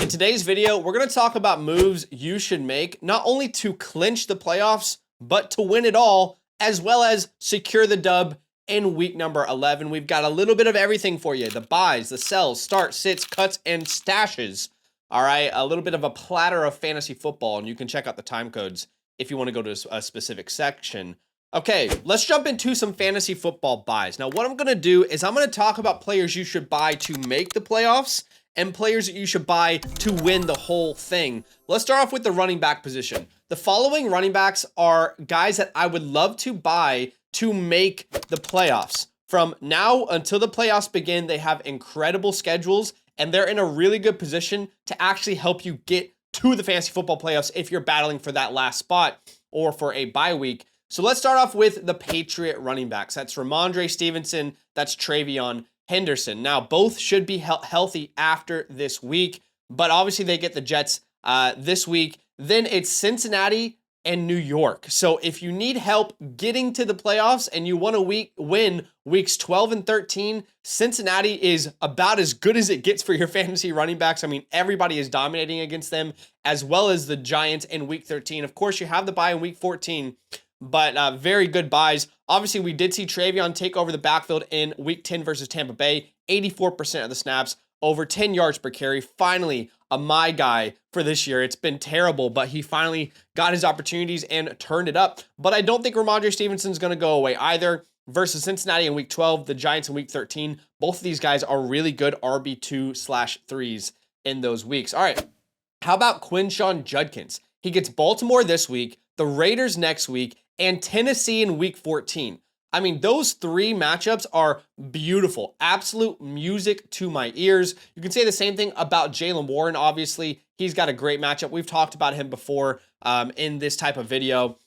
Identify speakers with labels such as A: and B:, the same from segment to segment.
A: In today's video, we're going to talk about moves you should make not only to clinch the playoffs, but to win it all, as well as secure the dub in week number 11. We've got a little bit of everything for you. The buys, the sells, starts, sits, cuts, and stashes. All right, a little bit of a platter of fantasy football, and you can check out the time codes if you want to go to a specific section. Okay, let's jump into some fantasy football buys. Now, what I'm going to do is I'm going to talk about players you should buy to make the playoffs and players that you should buy to win the whole thing. Let's start off with the running back position. The following running backs are guys that I would love to buy to make the playoffs. From now until the playoffs begin, they have incredible schedules, and they're in a really good position to actually help you get to the fantasy football playoffs if you're battling for that last spot or for a bye week. So let's start off with the Patriot running backs. That's Ramondre Stevenson, that's Travion Henderson. Now, both should be healthy after this week, but obviously they get the Jets this week. Then it's Cincinnati and New York. So if you need help getting to the playoffs and you want to win weeks 12 and 13, Cincinnati is about as good as it gets for your fantasy running backs. I mean, everybody is dominating against them, as well as the Giants in week 13. Of course, you have the bye in week 14, but very good buys. Obviously, we did see Travion take over the backfield in week 10 versus Tampa Bay, 84% of the snaps, over 10 yards per carry. Finally, my guy for this year. It's been terrible, but he finally got his opportunities and turned it up. But I don't think Ramondre Stevenson's going to go away either. Versus Cincinnati in week 12, the Giants in week 13. Both of these guys are really good RB2/3s in those weeks. All right, how about Quinshon Judkins? He gets Baltimore this week, the Raiders next week, and Tennessee in week 14. I mean, those three matchups are beautiful. Absolute music to my ears. You can say the same thing about Jaylen Warren. Obviously, he's got a great matchup. We've talked about him before in this type of video.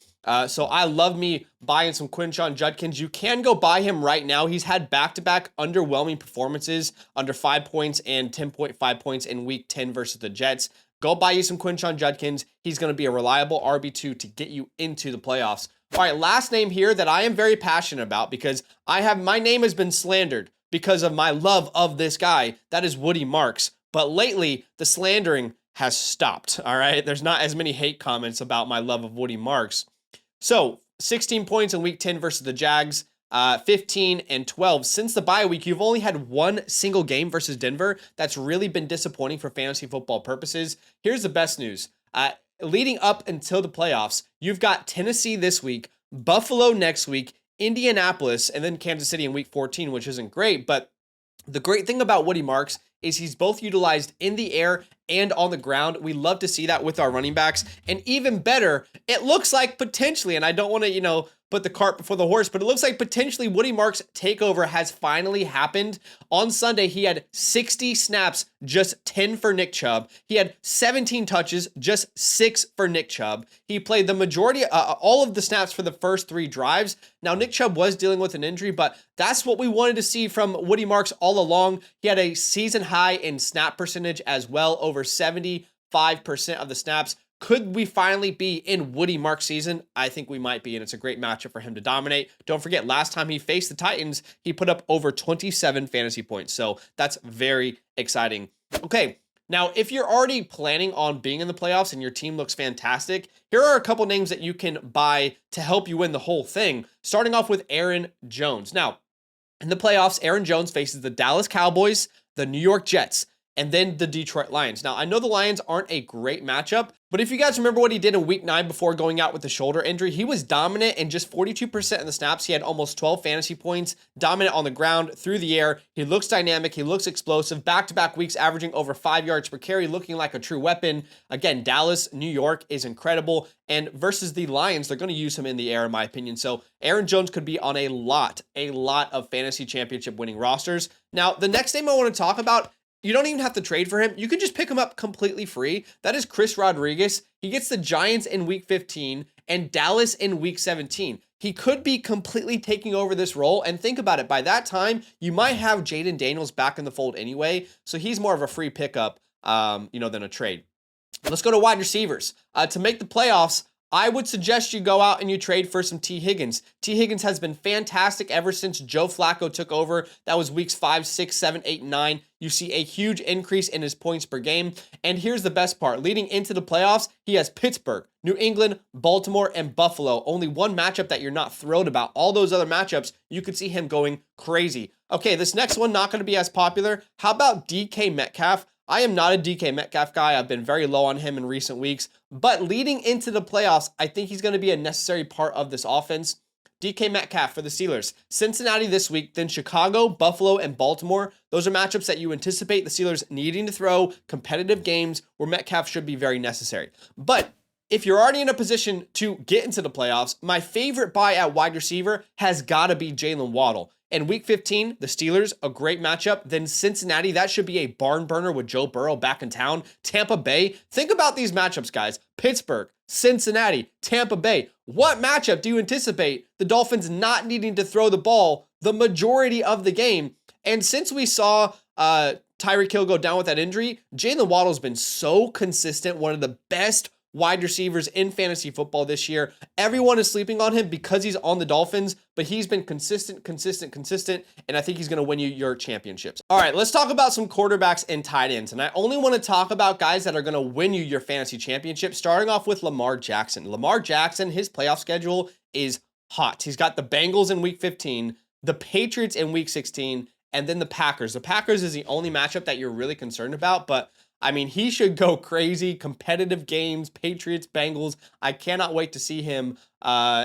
A: So I love me buying some Quinshon Judkins. You can go buy him right now. He's had back-to-back underwhelming performances, under 5 points and 10.5 points in week 10 versus the Jets. Go buy you some Quinshon Judkins. He's going to be a reliable RB2 to get you into the playoffs. All right, last name here that I am very passionate about because my name has been slandered because of my love of this guy. That is Woody Marks. But lately, the slandering has stopped, all right? There's not as many hate comments about my love of Woody Marks. So, 16 points in week 10 versus the Jags, 15 and 12. Since the bye week, you've only had one single game versus Denver. That's really been disappointing for fantasy football purposes. Here's the best news. Leading up until the playoffs, you've got Tennessee this week, Buffalo next week, Indianapolis, and then Kansas City in week 14, which isn't great. But the great thing about Woody Marks is he's both utilized in the air and on the ground. We love to see that with our running backs. And even better, it looks like potentially, and I don't want to, put the cart before the horse, but it looks like potentially Woody Marks' takeover has finally happened. On Sunday, he had 60 snaps, just 10 for Nick Chubb. He had 17 touches, just 6 for Nick Chubb. He played the majority, all of the snaps for the first 3 drives. Now, Nick Chubb was dealing with an injury, but that's what we wanted to see from Woody Marks all along. He had a season high in snap percentage as well, over 75% of the snaps. Could we finally be in Woody Marks season? I think we might be, and it's a great matchup for him to dominate. Don't forget, last time he faced the Titans, he put up over 27 fantasy points, so that's very exciting. Okay, now if you're already planning on being in the playoffs and your team looks fantastic, here are a couple names that you can buy to help you win the whole thing, starting off with Aaron Jones. Now, in the playoffs, Aaron Jones faces the Dallas Cowboys, the New York Jets, and then the Detroit Lions. Now, I know the Lions aren't a great matchup, but if you guys remember what he did in week 9 before going out with the shoulder injury, he was dominant in just 42% of the snaps. He had almost 12 fantasy points, dominant on the ground, through the air. He looks dynamic. He looks explosive. Back-to-back weeks averaging over 5 yards per carry, looking like a true weapon. Again, Dallas, New York is incredible. And versus the Lions, they're going to use him in the air, in my opinion. So Aaron Jones could be on a lot of fantasy championship winning rosters. Now, the next name I want to talk about, you don't even have to trade for him. You can just pick him up completely free. That is Chris Rodriguez. He gets the Giants in week 15 and Dallas in week 17. He could be completely taking over this role. And think about it. By that time, you might have Jaden Daniels back in the fold anyway. So he's more of a free pickup, than a trade. Let's go to wide receivers. To make the playoffs, I would suggest you go out and you trade for some T. Higgins. T. Higgins has been fantastic ever since Joe Flacco took over. That was weeks 5, 6, 7, 8, and 9. You see a huge increase in his points per game. And here's the best part. Leading into the playoffs, he has Pittsburgh, New England, Baltimore, and Buffalo. Only one matchup that you're not thrilled about. All those other matchups, you could see him going crazy. Okay, this next one not going to be as popular. How about DK Metcalf? I am not a DK Metcalf guy. I've been very low on him in recent weeks. But leading into the playoffs, I think he's going to be a necessary part of this offense. DK Metcalf for the Steelers. Cincinnati this week, then Chicago, Buffalo, and Baltimore. Those are matchups that you anticipate the Steelers needing to throw competitive games where Metcalf should be very necessary. But if you're already in a position to get into the playoffs, my favorite buy at wide receiver has got to be Jalen Waddle. In week 15, the Steelers, a great matchup. Then Cincinnati, that should be a barn burner with Joe Burrow back in town. Tampa Bay, think about these matchups, guys. Pittsburgh, Cincinnati, Tampa Bay. What matchup do you anticipate the Dolphins not needing to throw the ball the majority of the game? And since we saw Tyreek Hill go down with that injury, Jalen Waddle's been so consistent, one of the best wide receivers in fantasy football this year. Everyone is sleeping on him because he's on the Dolphins, but he's been consistent, and I think he's going to win you your championships. All right, let's talk about some quarterbacks and tight ends, and I only want to talk about guys that are going to win you your fantasy championship, starting off with Lamar Jackson. Lamar Jackson, his playoff schedule is hot. He's got the Bengals in week 15, the Patriots in week 16, and then the Packers. The Packers is the only matchup that you're really concerned about, but I mean, he should go crazy. Competitive games, Patriots, Bengals. I cannot wait to see him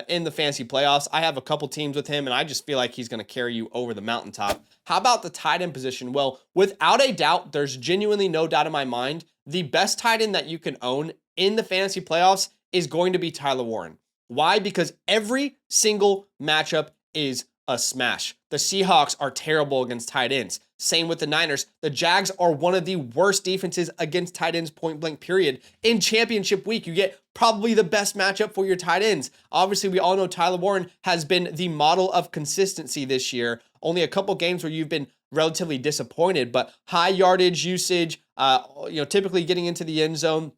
A: in the fantasy playoffs. I have a couple teams with him, and I just feel like he's going to carry you over the mountaintop. How about the tight end position? Well, without a doubt, there's genuinely no doubt in my mind, the best tight end that you can own in the fantasy playoffs is going to be Tyler Warren. Why? Because every single matchup is a smash. The Seahawks are terrible against tight ends. Same with the Niners. The Jags are one of the worst defenses against tight ends, point blank, period. In championship week, you get probably the best matchup for your tight ends. Obviously, we all know Tyler Warren has been the model of consistency this year. Only a couple games where you've been relatively disappointed, but high yardage usage, typically getting into the end zone.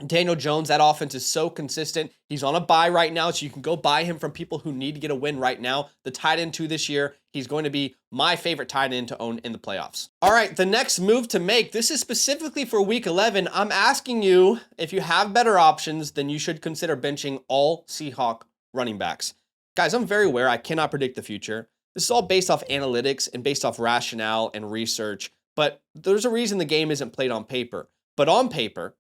A: Daniel Jones, that offense is so consistent. He's on a bye right now, so you can go buy him from people who need to get a win right now. The tight end 2 this year, he's going to be my favorite tight end to own in the playoffs. All right, the next move to make, this is specifically for week 11. I'm asking you, if you have better options, then you should consider benching all Seahawk running backs. Guys, I'm very aware I cannot predict the future. This is all based off analytics and based off rationale and research, but there's a reason the game isn't played on paper. But on paper,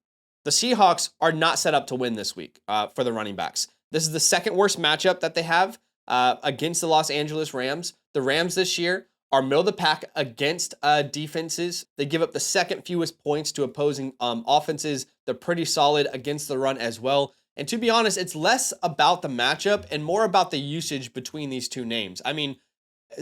A: the Seahawks are not set up to win this week for the running backs. This is the second worst matchup that they have against the Los Angeles Rams. The Rams this year are middle of the pack against defenses. They give up the second fewest points to opposing offenses. They're pretty solid against the run as well. And to be honest, it's less about the matchup and more about the usage between these two names. I mean,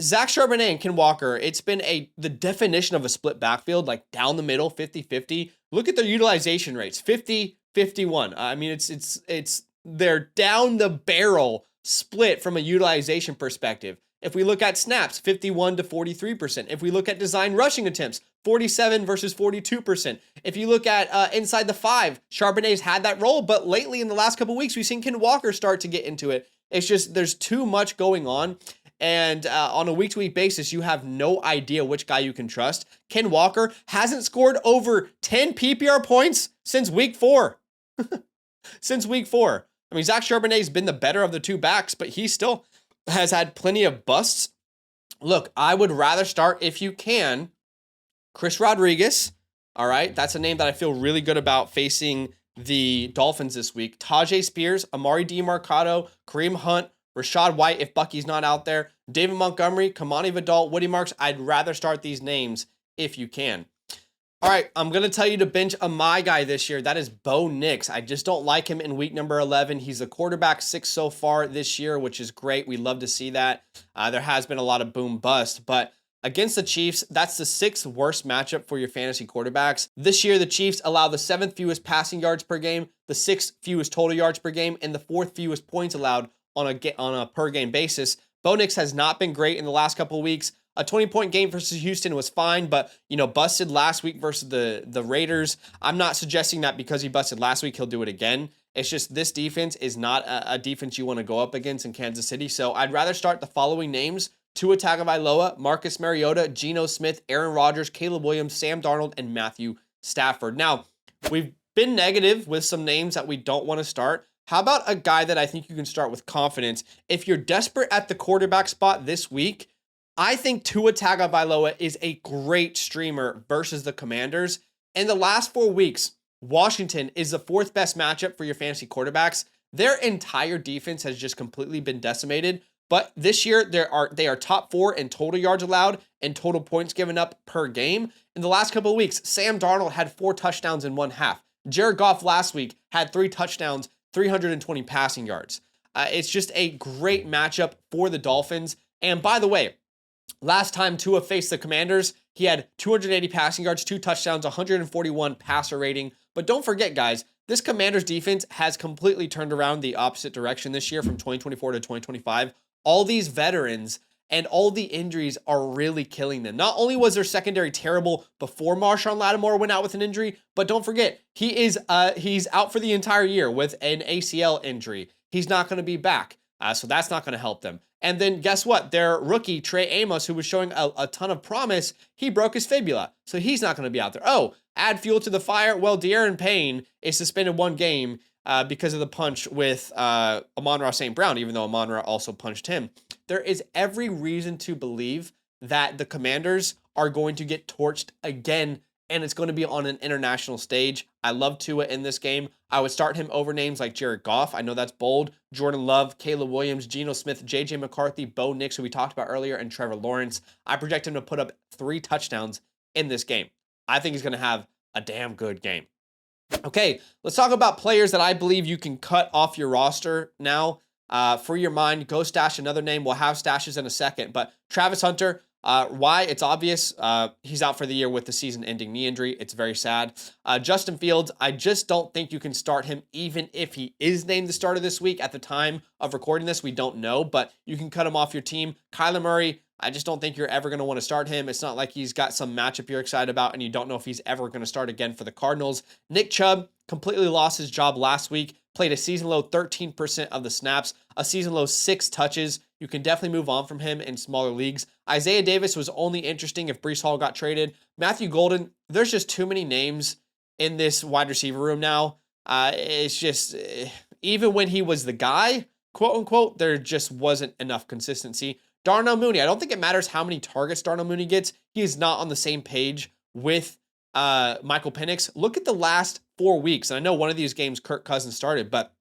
A: Zach Charbonnet and Ken Walker, it's been the definition of a split backfield, like down the middle, 50-50. Look at their utilization rates, 50-51. I mean, it's they're down the barrel split from a utilization perspective. If we look at snaps, 51 to 43%. If we look at design rushing attempts, 47 versus 42%. If you look at inside the 5, Charbonnet's had that role, but lately in the last couple of weeks, we've seen Ken Walker start to get into it. It's just there's too much going on. And on a week-to-week basis, you have no idea which guy you can trust. Ken Walker hasn't scored over 10 PPR points since week 4. Since week 4. I mean, Zach Charbonnet's been the better of the two backs, but he still has had plenty of busts. Look, I would rather start, if you can, Chris Rodriguez. All right, that's a name that I feel really good about facing the Dolphins this week. Tajay Spears, Amari DiMercado, Kareem Hunt, Rashad White, if Bucky's not out there, David Montgomery, Kamani Vidal, Woody Marks. I'd rather start these names if you can. All right, I'm going to tell you to bench my guy this year. That is Bo Nix. I just don't like him in week number 11. He's the quarterback 6 so far this year, which is great. We love to see that. There has been a lot of boom bust, but against the Chiefs, that's the 6th worst matchup for your fantasy quarterbacks. This year, the Chiefs allow the 7th fewest passing yards per game, the 6th fewest total yards per game, and the 4th fewest points allowed on a per game basis. Bo Nix has not been great in the last couple of weeks. A 20-point game versus Houston was fine, but, busted last week versus the Raiders. I'm not suggesting that because he busted last week, he'll do it again. It's just this defense is not a defense you want to go up against in Kansas City. So I'd rather start the following names: Tua Tagovailoa, Marcus Mariota, Geno Smith, Aaron Rodgers, Caleb Williams, Sam Darnold, and Matthew Stafford. Now, we've been negative with some names that we don't want to start. How about a guy that I think you can start with confidence? If you're desperate at the quarterback spot this week, I think Tua Tagovailoa is a great streamer versus the Commanders. In the last 4 weeks, Washington is the 4th best matchup for your fantasy quarterbacks. Their entire defense has just completely been decimated. But this year, they are top 4 in total yards allowed and total points given up per game. In the last couple of weeks, Sam Darnold had 4 touchdowns in one half. Jared Goff last week had 3 touchdowns, 320 passing yards. It's just a great matchup for the Dolphins. And by the way, last time Tua faced the Commanders, he had 280 passing yards, 2 touchdowns, 141 passer rating. But don't forget, guys, this Commanders defense has completely turned around the opposite direction this year from 2024 to 2025. All these veterans and all the injuries are really killing them. Not only was their secondary terrible before Marshawn Lattimore went out with an injury, but don't forget, he's out for the entire year with an ACL injury. He's not going to be back, so that's not going to help them. And then guess what? Their rookie, Trey Amos, who was showing a ton of promise, he broke his fibula, so he's not going to be out there. Oh, add fuel to the fire. Well, De'Aaron Payne is suspended 1 game because of the punch with Amon-Ra St. Brown, even though Amon-Ra also punched him. There is every reason to believe that the Commanders are going to get torched again, and it's going to be on an international stage. I love Tua in this game. I would start him over names like Jared Goff. I know that's bold. Jordan Love, Caleb Williams, Geno Smith, J.J. McCarthy, Bo Nix, who we talked about earlier, and Trevor Lawrence. I project him to put up 3 touchdowns in this game. I think he's going to have a damn good game. Okay, let's talk about players that I believe you can cut off your roster now. Free your mind, go stash another name. We'll have stashes in a second, but Travis Hunter, why? It's obvious. He's out for the year with the season-ending knee injury. It's very sad. Justin Fields, I just don't think you can start him even if he is named the starter this week. At the time of recording this, we don't know, but you can cut him off your team. Kyler Murray, I just don't think you're ever going to want to start him. It's not like he's got some matchup you're excited about and you don't know if he's ever going to start again for the Cardinals. Nick Chubb completely lost his job last week, played a season-low 13% of the snaps, a season-low 6 touches. You can definitely move on from him in smaller leagues. Isaiah Davis was only interesting if Breece Hall got traded. Matthew Golden, there's just too many names in this wide receiver room now. It's just, even when he was the guy, quote-unquote, there just wasn't enough consistency. Darnell Mooney, I don't think it matters how many targets Darnell Mooney gets. He is not on the same page with Michael Penix. Look at the last 4 weeks. And I know one of these games Kirk Cousins started, but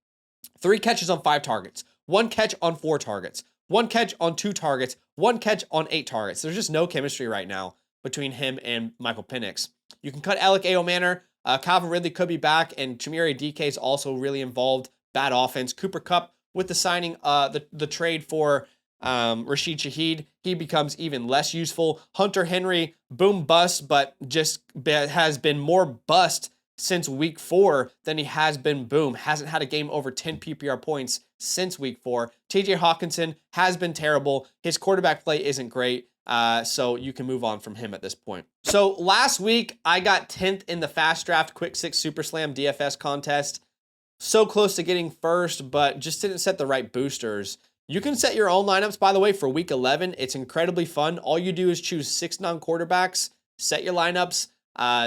A: 3 catches on 5 targets, 1 catch on 4 targets, 1 catch on 2 targets, 1 catch on 8 targets. There's just no chemistry right now between him and Michael Penix. You can cut Alec Manor. Calvin Ridley could be back, and Chimere DK is also really involved. Bad offense. Cooper Kupp with the signing, the trade for Rashid Shaheed, he becomes even less useful. Hunter Henry, boom bust, but just has been more bust since week 4 than he has been boom. Hasn't had a game over 10 PPR points since week 4. TJ Hawkinson has been terrible. His quarterback play isn't great. So you can move on from him at this point. So last week, I got 10th in the FastDraft Quick 6 Super Slam DFS contest. So close to getting first, but just didn't set the right boosters. You can set your own lineups, by the way, for week 11. It's incredibly fun. All you do is choose 6 non-quarterbacks, set your lineups.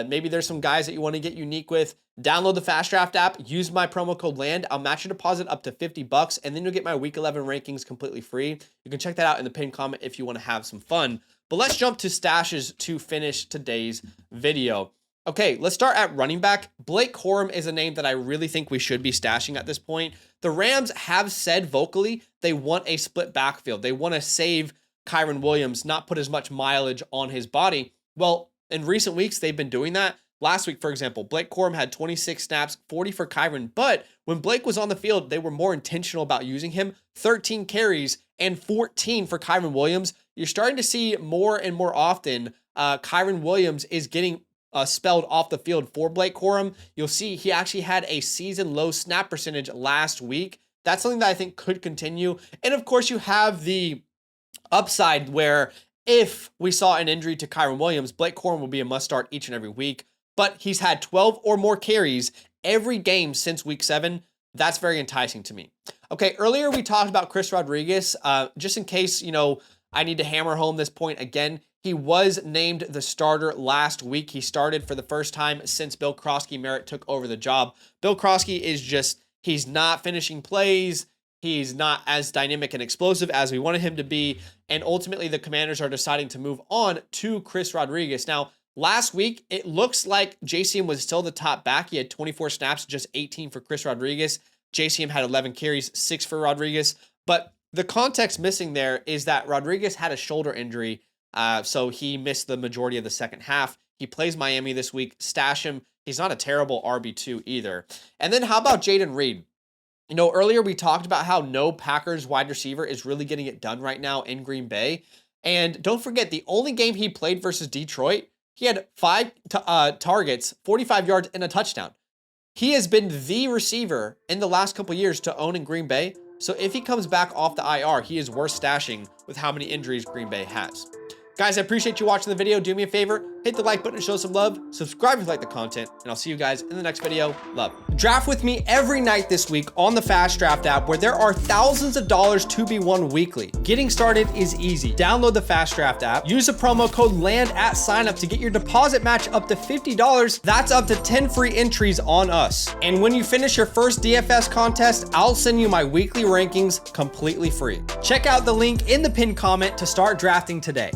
A: Maybe there's some guys that you want to get unique with. Download the FastDraft app, use my promo code LAND. I'll match your deposit up to $50, and then you'll get my week 11 rankings completely free. You can check that out in the pinned comment if you want to have some fun. But let's jump to stashes to finish today's video. Okay, let's start at running back. Blake Corum is a name that I really think we should be stashing at this point. The Rams have said vocally they want a split backfield. They want to save Kyren Williams, not put as much mileage on his body. Well, in recent weeks, they've been doing that. Last week, for example, Blake Corum had 26 snaps, 40 for Kyren. But when Blake was on the field, they were more intentional about using him. 13 carries and 14 for Kyren Williams. You're starting to see more and more often Kyren Williams is getting spelled off the field for Blake Corum. You'll see he actually had a season low snap percentage last week. That's something that I think could continue. And of course, you have the upside where if we saw an injury to Kyren Williams, Blake Corum will be a must start each and every week. But he's had 12 or more carries every game since week 7. That's very enticing to me. Okay, earlier we talked about Chris Rodriguez. Just in case, I need to hammer home this point again. He was named the starter last week. He started for the first time since Bill Krosky-Merritt took over the job. Bill Krosky is he's not finishing plays. He's not as dynamic and explosive as we wanted him to be. And ultimately, the Commanders are deciding to move on to Chris Rodriguez. Now, last week, it looks like JCM was still the top back. He had 24 snaps, just 18 for Chris Rodriguez. JCM had 11 carries, 6 for Rodriguez. But the context missing there is that Rodriguez had a shoulder injury, so he missed the majority of the second half. He plays Miami this week. Stash him. He's not a terrible RB2 either. And then how about Jayden Reed? Earlier we talked about how no Packers wide receiver is really getting it done right now in Green Bay. And don't forget, the only game he played versus Detroit, he had 5 targets, 45 yards, and a touchdown. He has been the receiver in the last couple years to own in Green Bay. So if he comes back off the IR, he is worth stashing with how many injuries Green Bay has. Guys, I appreciate you watching the video. Do me a favor, hit the like button to show some love, subscribe if you like the content, and I'll see you guys in the next video. Love. Draft with me every night this week on the FastDraft app, where there are thousands of dollars to be won weekly. Getting started is easy. Download the FastDraft app, use the promo code LAND at signup to get your deposit match up to $50. That's up to 10 free entries on us. And when you finish your first DFS contest, I'll send you my weekly rankings completely free. Check out the link in the pinned comment to start drafting today.